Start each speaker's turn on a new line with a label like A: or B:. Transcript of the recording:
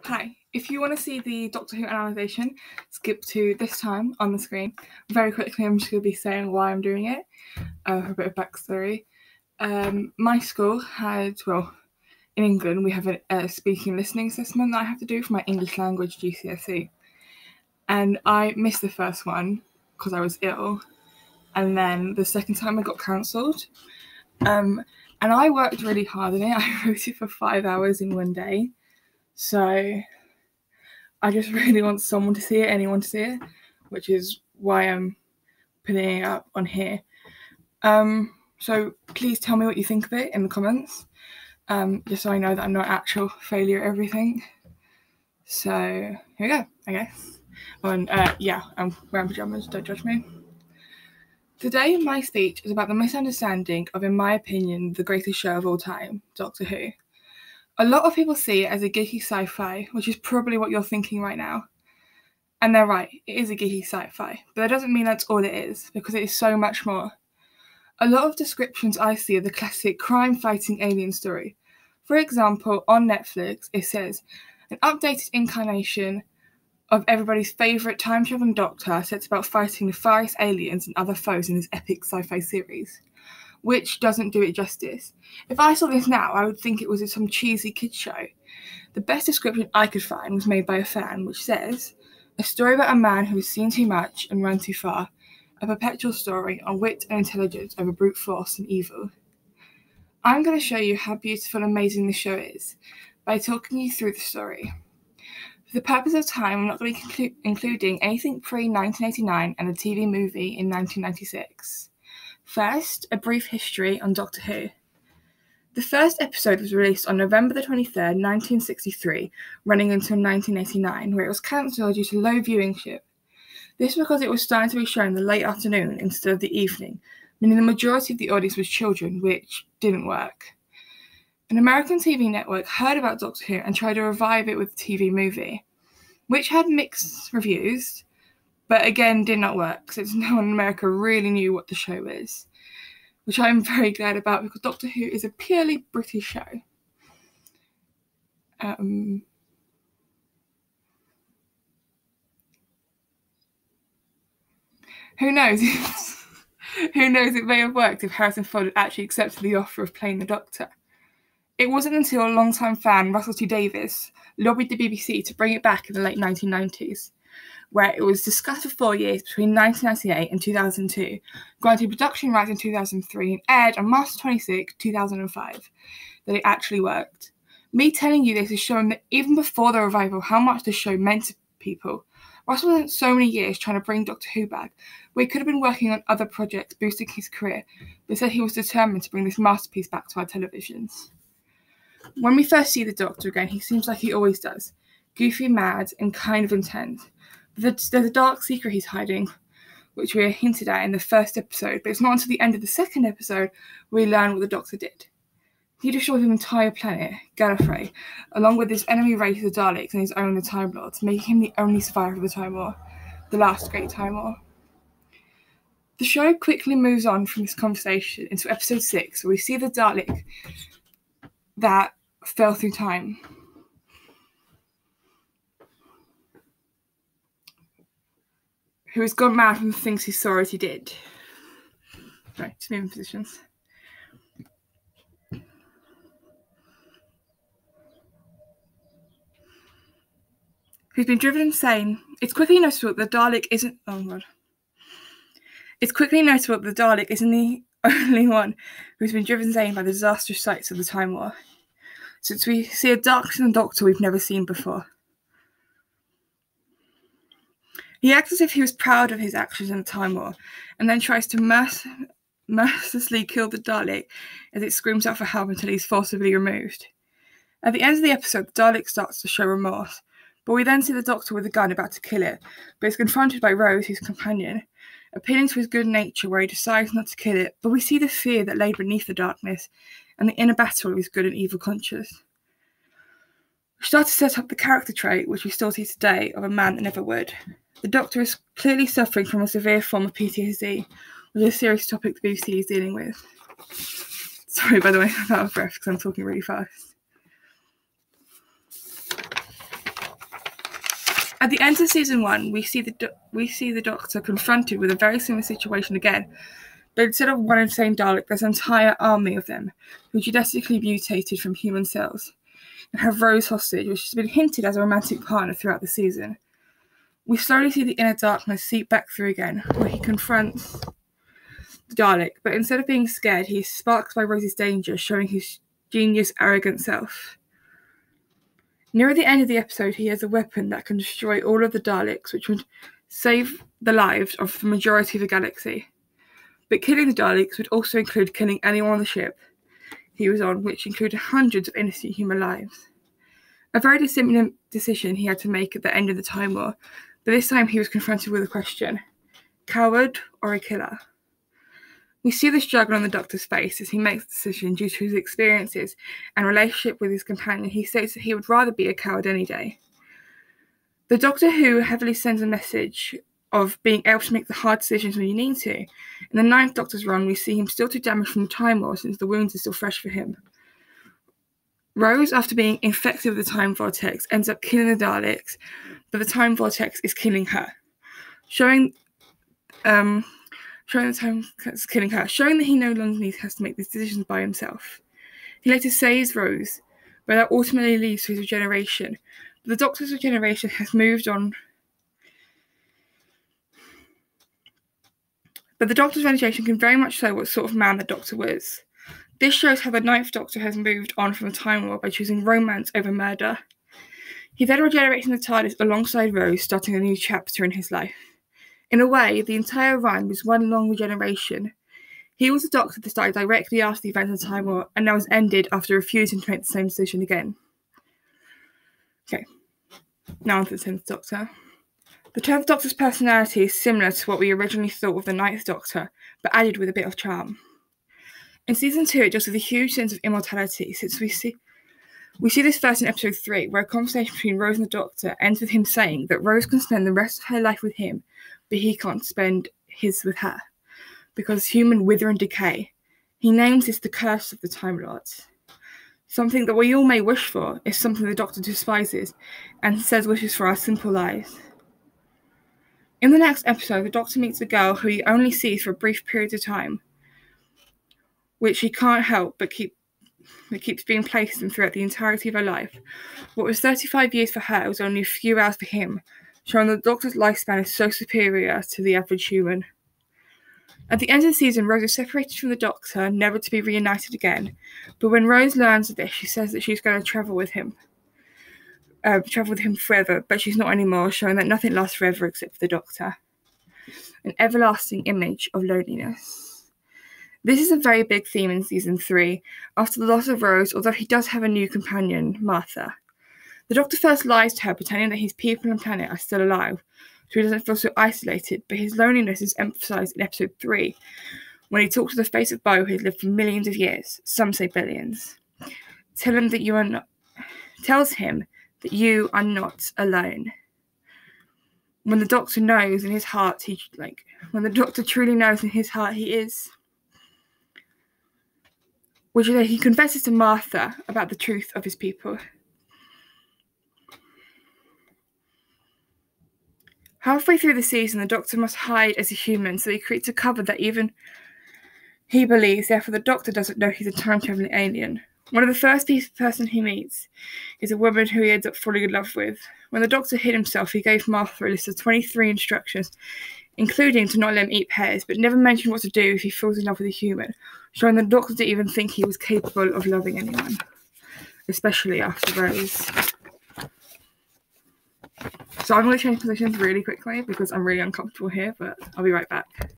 A: Hi, if you want to see the Doctor Who analysation, skip to this time on the screen. Very quickly, I'm just going to be saying why I'm doing it, for a bit of backstory. My school had, in England, we have a speaking listening assessment that I have to do for my English language GCSE. And I missed the first one because I was ill. And then the second time I got cancelled. And I worked really hard on it. I wrote it for 5 hours in one day. So I just really want someone to see it, anyone to see it, which is why I'm putting it up on here. So please tell me what you think of it in the comments, just so I know that I'm not an actual failure at everything. So here we go, I guess. And I'm wearing pyjamas, don't judge me. Today, my speech is about the misunderstanding of, in my opinion, the greatest show of all time, Doctor Who. A lot of people see it as a geeky sci-fi, which is probably what you're thinking right now. And they're right, it is a geeky sci-fi, but that doesn't mean that's all it is, because it is so much more. A lot of descriptions I see are the classic crime-fighting alien story. For example, on Netflix, it says, an updated incarnation of everybody's favourite time-travelling doctor sets about fighting nefarious aliens and other foes in this epic sci-fi series, which doesn't do it justice. If I saw this now, I would think it was some cheesy kids show. The best description I could find was made by a fan, which says, a story about a man who has seen too much and run too far, a perpetual story on wit and intelligence over brute force and evil. I'm going to show you how beautiful and amazing this show is by talking you through the story. For the purpose of time, I'm not going to be including anything pre-1989 and the TV movie in 1996. First, a brief history on Doctor Who. The first episode was released on November the 23rd, 1963, running until 1989, where it was cancelled due to low viewership. This because it was starting to be shown in the late afternoon instead of the evening, meaning the majority of the audience was children, which didn't work. An American TV network heard about Doctor Who and tried to revive it with a TV movie, which had mixed reviews, but again did not work, since no one in America really knew what the show is, which I'm very glad about because Doctor Who is a purely British show. Who knows? Who knows, it may have worked if Harrison Ford had actually accepted the offer of playing the Doctor. It wasn't until a long-time fan, Russell T Davies, lobbied the BBC to bring it back in the late 1990s, where it was discussed for 4 years between 1998 and 2002, granted production rights in 2003, and aired on March 26, 2005, that it actually worked. Me telling you this is showing that even before the revival, how much the show meant to people. Russell spent so many years trying to bring Doctor Who back, where he could have been working on other projects boosting his career, but said he was determined to bring this masterpiece back to our televisions. When we first see the Doctor again, he seems like he always does, goofy, mad, and kind of intense. There's a dark secret he's hiding, which we are hinted at in the first episode, but it's not until the end of the second episode we learn what the Doctor did. He destroyed an entire planet, Gallifrey, along with his enemy race, the Daleks, and his own, the Time Lords, making him the only survivor of the Time War, the last great Time War. The show quickly moves on from this conversation into episode 6, where we see the Dalek that fell through time. Who has gone mad from the things he saw as he did. Right, just moving positions. Who's been driven insane. It's quickly noticeable that the Dalek isn't... Oh, God. It's quickly noticeable that the Dalek isn't the only one who's been driven insane by the disastrous sights of the Time War, since we see a dark-skinned Doctor we've never seen before. He acts as if he was proud of his actions in the Time War, and then tries to mercilessly kill the Dalek as it screams out for help until he's forcibly removed. At the end of the episode, the Dalek starts to show remorse, but we then see the Doctor with a gun about to kill it, but is confronted by Rose, his companion, appealing to his good nature where he decides not to kill it, but we see the fear that lay beneath the darkness and the inner battle of his good and evil conscience. We start to set up the character trait, which we still see today, of a man that never would. The Doctor is clearly suffering from a severe form of PTSD, which is a serious topic the BBC is dealing with. Sorry, by the way, I'm out of breath because I'm talking really fast. At the end of season 1, we see the Doctor confronted with a very similar situation again, but instead of one insane Dalek, there's an entire army of them who genetically mutated from human cells and have Rose hostage, which has been hinted as a romantic partner throughout the season. We slowly see the inner darkness seep back through again, where he confronts the Dalek, but instead of being scared, he is sparked by Rose's danger, showing his genius, arrogant self. Near the end of the episode, he has a weapon that can destroy all of the Daleks, which would save the lives of the majority of the galaxy. But killing the Daleks would also include killing anyone on the ship he was on, which included hundreds of innocent human lives. A very dissimilar decision he had to make at the end of the Time War, but this time he was confronted with a question: coward or a killer? We see the struggle on the Doctor's face as he makes the decision due to his experiences and relationship with his companion. He states that he would rather be a coward any day. The Doctor Who heavily sends a message of being able to make the hard decisions when you need to. In the 9th Doctor's run, we see him still too damaged from the Time War since the wounds are still fresh for him. Rose, after being infected with the Time Vortex, ends up killing the Daleks, but the Time Vortex is killing her, showing the Time Vortex killing her, showing that he no longer has to make these decisions by himself. He later saves Rose, but that ultimately leads to his regeneration. But the Doctor's regeneration has moved on. But the Doctor's regeneration can very much show what sort of man the Doctor was. This shows how the 9th Doctor has moved on from the Time War by choosing romance over murder. He then regenerates in the TARDIS alongside Rose, starting a new chapter in his life. In a way, the entire run was one long regeneration. He was a Doctor that started directly after the events of the Time War, and now was ended after refusing to make the same decision again. Okay, now on to the 10th Doctor. The 10th Doctor's personality is similar to what we originally thought of the 9th Doctor, but added with a bit of charm. In season 2, it deals with a huge sense of immortality, since we see this first in episode 3, where a conversation between Rose and the Doctor ends with him saying that Rose can spend the rest of her life with him, but he can't spend his with her, because human wither and decay. He names this the curse of the Time Lords. Something that we all may wish for is something the Doctor despises, and says wishes for our simple lives. In the next episode, the Doctor meets a girl who he only sees for a brief period of time, which he can't help but keeps being placed in throughout the entirety of her life. What was 35 years for her was only a few hours for him, showing that the Doctor's lifespan is so superior to the average human. At the end of the season, Rose is separated from the Doctor, never to be reunited again, but when Rose learns of this, she says that she's going to travel with him forever, but she's not anymore, showing that nothing lasts forever except for the Doctor. An everlasting image of loneliness. This is a very big theme in season 3. After the loss of Rose, although he does have a new companion, Martha. The Doctor first lies to her, pretending that his people and planet are still alive, so he doesn't feel so isolated, but his loneliness is emphasised in episode 3, when he talks to the face of Bo, who has lived for millions of years, some say billions. Tells him that you are not alone. When the Doctor knows in his heart, when the Doctor truly knows in his heart he is. Which is that he confesses to Martha about the truth of his people. Halfway through the season, the Doctor must hide as a human, so he creates a cover that even he believes, therefore the Doctor doesn't know he's a time-travelling alien. One of the first person he meets is a woman who he ends up falling in love with. When the Doctor hid himself, he gave Martha a list of 23 instructions, including to not let him eat pears, but never mentioned what to do if he falls in love with a human, showing the Doctor didn't even think he was capable of loving anyone, especially after Rose. So I'm going to change positions really quickly because I'm really uncomfortable here, but I'll be right back.